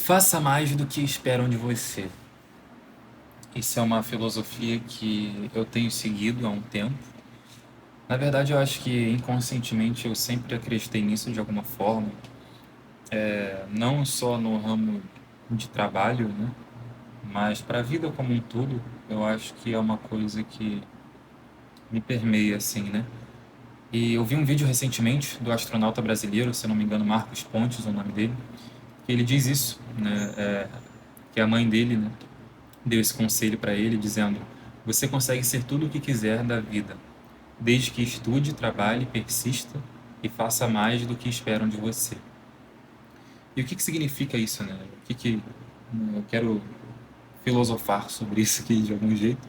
Faça mais do que esperam de você. Isso é uma filosofia que eu tenho seguido há um tempo. Na verdade, eu acho que inconscientemente eu sempre acreditei nisso de alguma forma, não só no ramo de trabalho, né? Mas para a vida como um todo, eu acho que é uma coisa que me permeia assim, né? E eu vi um vídeo recentemente do astronauta brasileiro, se eu não me engano, Marcos Pontes, é o nome dele, que ele diz isso, né? Que a mãe dele, né, deu esse conselho para ele, dizendo: você consegue ser tudo o que quiser da vida, desde que estude, trabalhe, persista e faça mais do que esperam de você. E o que significa isso, né? Eu quero filosofar sobre isso aqui de algum jeito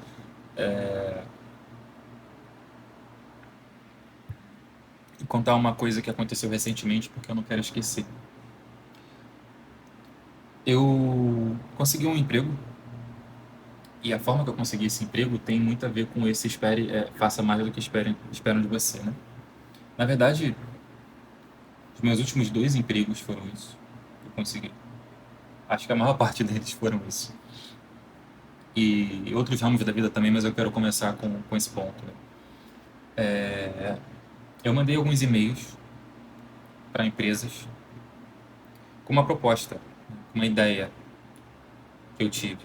e contar uma coisa que aconteceu recentemente porque eu não quero esquecer. Eu consegui um emprego e a forma que eu consegui esse emprego tem muito a ver com esse faça mais do que esperam de você, né? Na verdade, os meus últimos dois empregos foram isso que eu consegui. Acho que a maior parte deles foram isso. E outros ramos da vida também, mas eu quero começar com esse ponto, né? Eu mandei alguns e-mails para empresas com uma proposta, uma ideia que eu tive.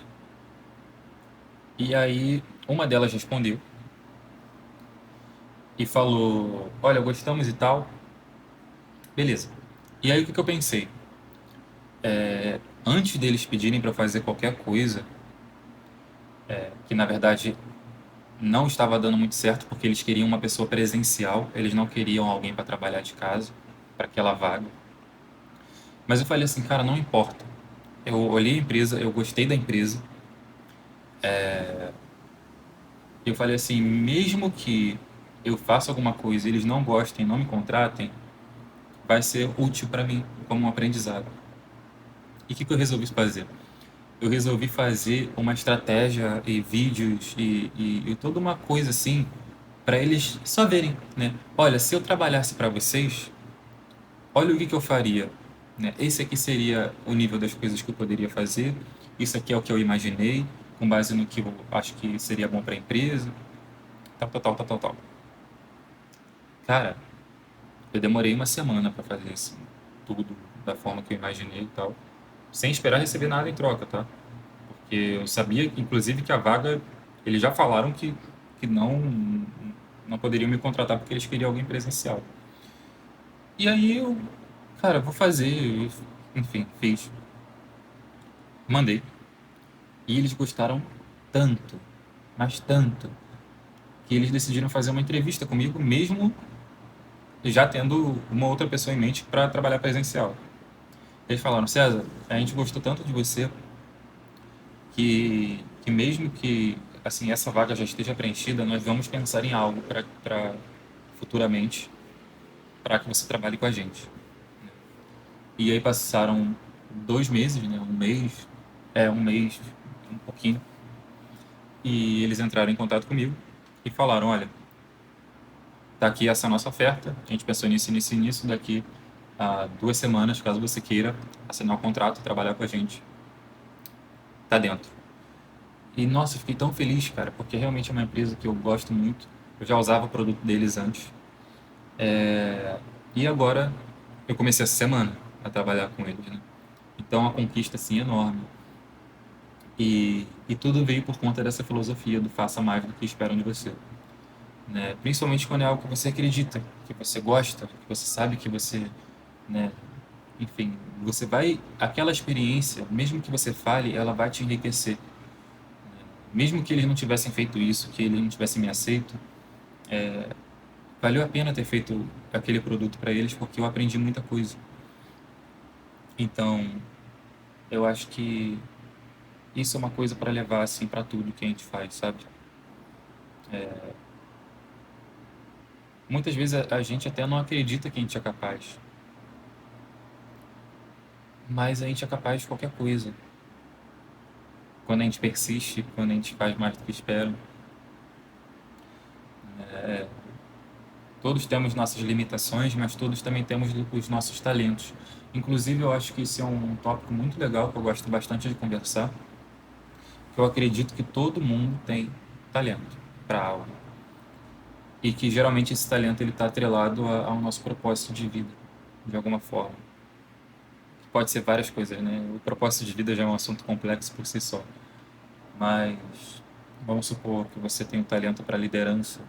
E aí, uma delas respondeu e falou: olha, gostamos e tal, beleza. E aí, o que eu pensei? Antes deles pedirem para fazer qualquer coisa, que na verdade não estava dando muito certo porque eles queriam uma pessoa presencial, eles não queriam alguém para trabalhar de casa, para aquela vaga. Mas eu falei assim, cara, não importa. Eu olhei a empresa, eu gostei da empresa. E eu falei assim, mesmo que eu faça alguma coisa e eles não gostem, não me contratem, vai ser útil para mim como um aprendizado. E o que eu resolvi fazer? Eu resolvi fazer uma estratégia e vídeos e toda uma coisa assim para eles só verem, né? Olha, se eu trabalhasse para vocês, olha o que eu faria, né? Esse aqui seria o nível das coisas que eu poderia fazer. Isso aqui é o que eu imaginei, com base no que eu acho que seria bom para a empresa, tal, tal, tal, tal, tal, tal. Cara, eu demorei uma semana para fazer isso, tudo da forma que eu imaginei e tal, sem esperar receber nada em troca, tá? Porque eu sabia, inclusive, que a vaga, eles já falaram que não poderiam me contratar porque eles queriam alguém presencial. E aí eu, cara, vou fazer, enfim, fiz, mandei. E eles gostaram tanto, mas tanto, que eles decidiram fazer uma entrevista comigo, mesmo já tendo uma outra pessoa em mente para trabalhar presencial. Eles falaram, César, a gente gostou tanto de você que mesmo que assim essa vaga já esteja preenchida, nós vamos pensar em algo para futuramente para que você trabalhe com a gente. E aí passaram 2 meses, né, um mês, um pouquinho, e eles entraram em contato comigo e falaram, olha, tá aqui essa nossa oferta, a gente pensou nisso, nisso e nisso, daqui a 2 semanas, caso você queira assinar o contrato e trabalhar com a gente, tá dentro. E nossa, eu fiquei tão feliz, cara, porque realmente é uma empresa que eu gosto muito. Eu já usava o produto deles antes. E agora eu comecei essa semana a trabalhar com eles, né? Então a conquista assim é enorme. E tudo veio por conta dessa filosofia do faça mais do que esperam de você, né? Principalmente quando é algo que você acredita, que você gosta, que você sabe que você, né, enfim, você vai aquela experiência, mesmo que você fale, ela vai te enriquecer. Mesmo que eles não tivessem feito isso, que eles não tivessem me aceito, valeu a pena ter feito aquele produto para eles porque eu aprendi muita coisa. Então, eu acho que isso é uma coisa para levar assim para tudo que a gente faz, sabe? Muitas vezes a gente até não acredita que a gente é capaz, mas a gente é capaz de qualquer coisa. Quando a gente persiste, quando a gente faz mais do que espera, Todos temos nossas limitações, mas todos também temos os nossos talentos. Inclusive, eu acho que esse é um tópico muito legal, que eu gosto bastante de conversar, que eu acredito que todo mundo tem talento para algo. E que geralmente esse talento ele está atrelado ao nosso propósito de vida, de alguma forma. Pode ser várias coisas, né? O propósito de vida já é um assunto complexo por si só. Mas vamos supor que você tem um talento para liderança.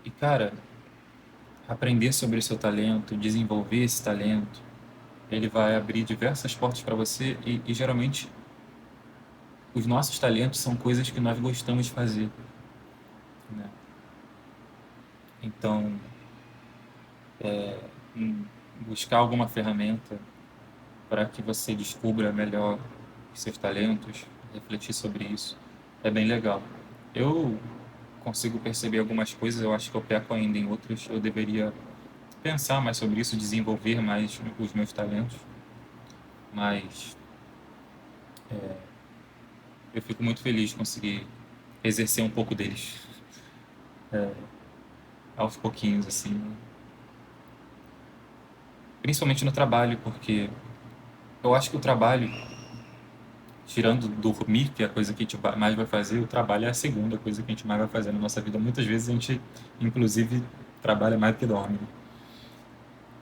E, cara, aprender sobre o seu talento, desenvolver esse talento, ele vai abrir diversas portas para você e geralmente os nossos talentos são coisas que nós gostamos de fazer, né? Então, hum, buscar alguma ferramenta para que você descubra melhor os seus talentos, refletir sobre isso, é bem legal. Eu consigo perceber algumas coisas, eu acho que eu peco ainda em outras, eu deveria pensar mais sobre isso, desenvolver mais os meus talentos, mas eu fico muito feliz de conseguir exercer um pouco deles, aos pouquinhos, assim, principalmente no trabalho, porque eu acho que o trabalho, tirando dormir, que é a coisa que a gente mais vai fazer, o trabalho é a segunda coisa que a gente mais vai fazer na nossa vida. Muitas vezes a gente, inclusive, trabalha mais do que dorme, né?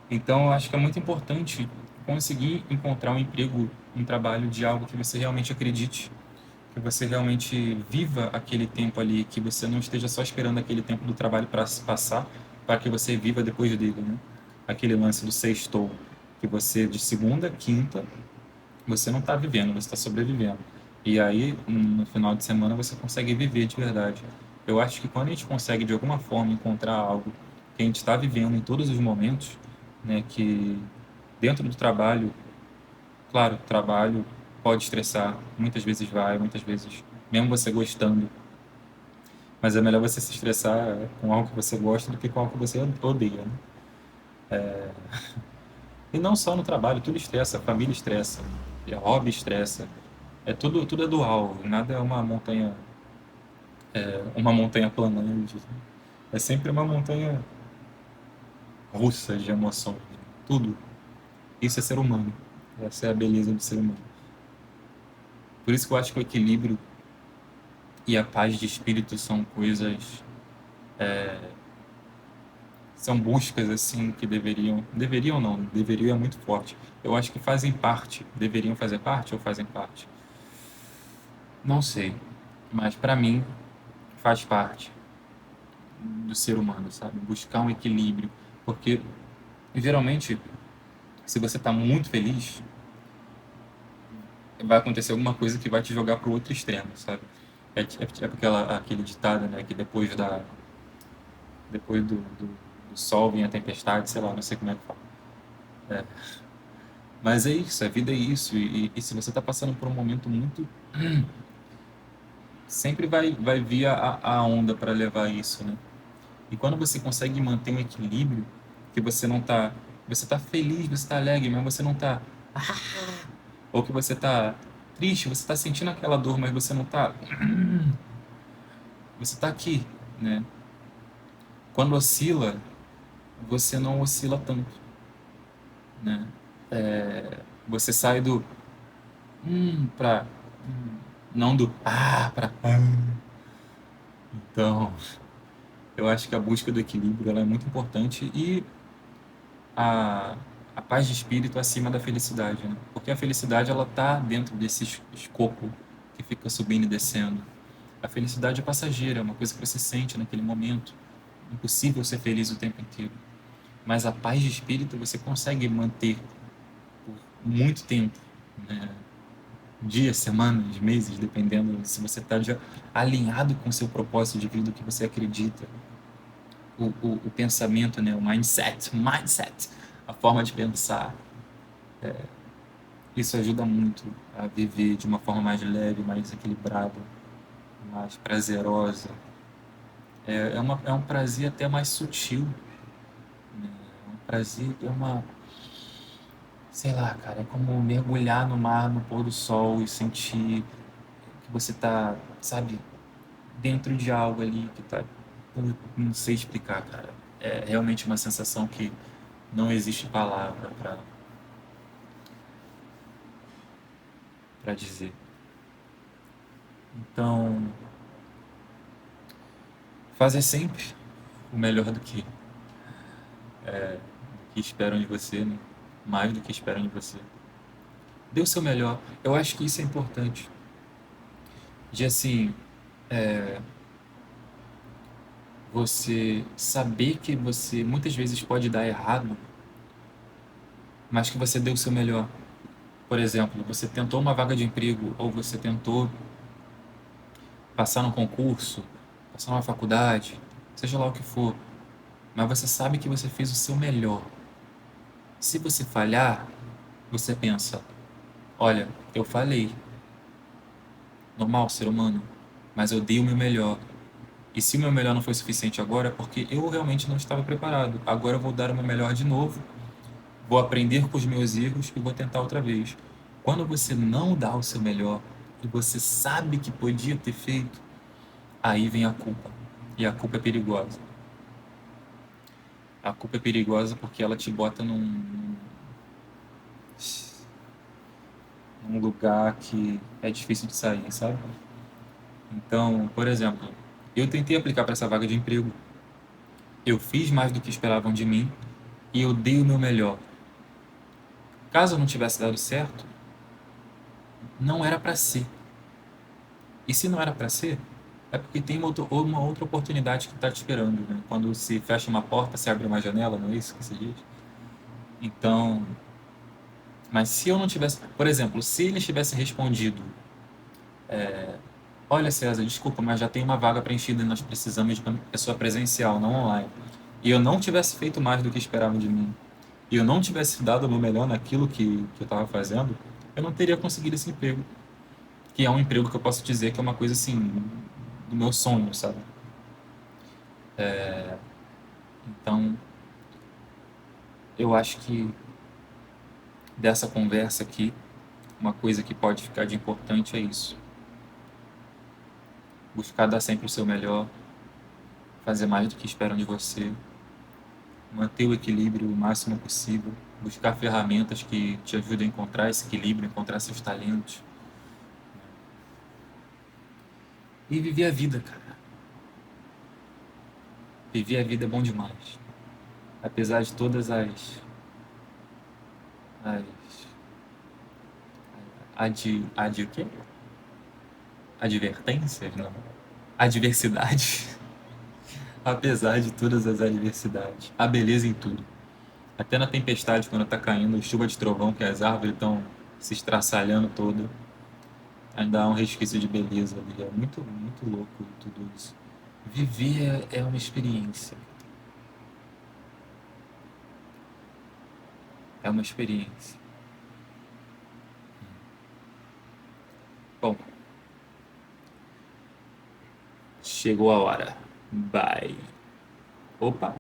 Então, eu acho que é muito importante conseguir encontrar um emprego, um trabalho de algo que você realmente acredite, que você realmente viva aquele tempo ali, que você não esteja só esperando aquele tempo do trabalho para passar, para que você viva depois dele, né? Aquele lance do sextou, que você de segunda a quinta você não está vivendo, você está sobrevivendo. E aí, no final de semana, você consegue viver de verdade. Eu acho que quando a gente consegue, de alguma forma, encontrar algo que a gente está vivendo em todos os momentos, né, que dentro do trabalho, claro, o trabalho pode estressar, muitas vezes vai, muitas vezes, mesmo você gostando, mas é melhor você se estressar com algo que você gosta do que com algo que você odeia, né? E não só no trabalho, tudo estressa, a família estressa, e a hobby estressa, tudo é dual, nada é uma montanha planante. É sempre uma montanha russa de emoções. Tudo. Isso é ser humano. Essa é a beleza do ser humano. Por isso que eu acho que o equilíbrio e a paz de espírito são coisas, são buscas assim que deveriam não, deveriam é muito forte. Eu acho que fazem parte, deveriam fazer parte ou fazem parte? Não sei, mas para mim faz parte do ser humano, sabe? Buscar um equilíbrio, porque geralmente se você está muito feliz, vai acontecer alguma coisa que vai te jogar para o outro extremo, sabe? Aquele ditado, né? Que depois do sol vem a tempestade, sei lá, não sei como é que fala. Mas é isso, a vida é isso. E se você está passando por um momento muito. Sempre vai vir a onda para levar isso, né? E quando você consegue manter um equilíbrio, que você não tá. Você tá feliz, você tá alegre, mas você não tá. Ou que você tá triste, você tá sentindo aquela dor, mas você não tá. Você tá aqui, né? Quando oscila, você não oscila tanto, né? Você sai do pra não do pra então, eu acho que a busca do equilíbrio ela é muito importante e a, a paz de espírito acima da felicidade, né? Porque a felicidade ela tá dentro desse escopo que fica subindo e descendo. A felicidade é passageira, é uma coisa que você sente naquele momento. Impossível ser feliz o tempo inteiro. Mas a paz de espírito você consegue manter por muito tempo, né? Dias, semanas, meses, dependendo se você está alinhado com o seu propósito de vida, o que você acredita, o pensamento, né? O mindset, a forma de pensar. Isso ajuda muito a viver de uma forma mais leve, mais equilibrada, mais prazerosa. É um prazer até mais sutil, né? É um prazer, sei lá, cara, é como mergulhar no mar no pôr do sol e sentir que você tá, sabe, dentro de algo ali que tá Eu não sei explicar, cara. É realmente uma sensação que não existe palavra pra dizer. Então, fazer sempre o melhor do que esperam de você, né? Mais do que esperam de você. Dê o seu melhor. Eu acho que isso é importante. De assim, você saber que você muitas vezes pode dar errado, mas que você deu o seu melhor. Por exemplo, você tentou uma vaga de emprego ou você tentou passar num concurso, passar numa faculdade, seja lá o que for, mas você sabe que você fez o seu melhor. Se você falhar, você pensa: olha, eu falhei, normal, ser humano, mas eu dei o meu melhor. E se o meu melhor não foi suficiente agora, é porque eu realmente não estava preparado. Agora eu vou dar o meu melhor de novo, vou aprender com os meus erros e vou tentar outra vez. Quando você não dá o seu melhor e você sabe que podia ter feito, aí vem a culpa. E a culpa é perigosa. A culpa é perigosa porque ela te bota num lugar que é difícil de sair, sabe? Então, por exemplo, eu tentei aplicar para essa vaga de emprego. Eu fiz mais do que esperavam de mim e eu dei o meu melhor. Caso não tivesse dado certo, não era para ser. E se não era para ser, é porque tem uma outra oportunidade que está te esperando, né? Quando se fecha uma porta, se abre uma janela, não é isso que se diz? Então, mas se eu não tivesse, por exemplo, se eles tivessem respondido: olha, César, desculpa, mas já tem uma vaga preenchida e nós precisamos de uma pessoa presencial, não online. E eu não tivesse feito mais do que esperavam de mim, e eu não tivesse dado o meu melhor naquilo que eu estava fazendo, eu não teria conseguido esse emprego. Que é um emprego que eu posso dizer que é uma coisa assim, do meu sonho, sabe? Então, eu acho que dessa conversa aqui, uma coisa que pode ficar de importante é isso. Buscar dar sempre o seu melhor, fazer mais do que esperam de você, manter o equilíbrio o máximo possível, buscar ferramentas que te ajudem a encontrar esse equilíbrio, encontrar seus talentos e viver a vida, cara. Viver a vida é bom demais. Apesar de todas as o quê? Advertências, não. Adversidade. Apesar de todas as adversidades, há beleza em tudo. Até na tempestade, quando tá caindo, chuva de trovão, que as árvores estão se estraçalhando toda, ainda há um resquício de beleza ali. É muito, muito louco tudo isso. Viver é uma experiência. É uma experiência. Bom, chegou a hora. Bye. Opa!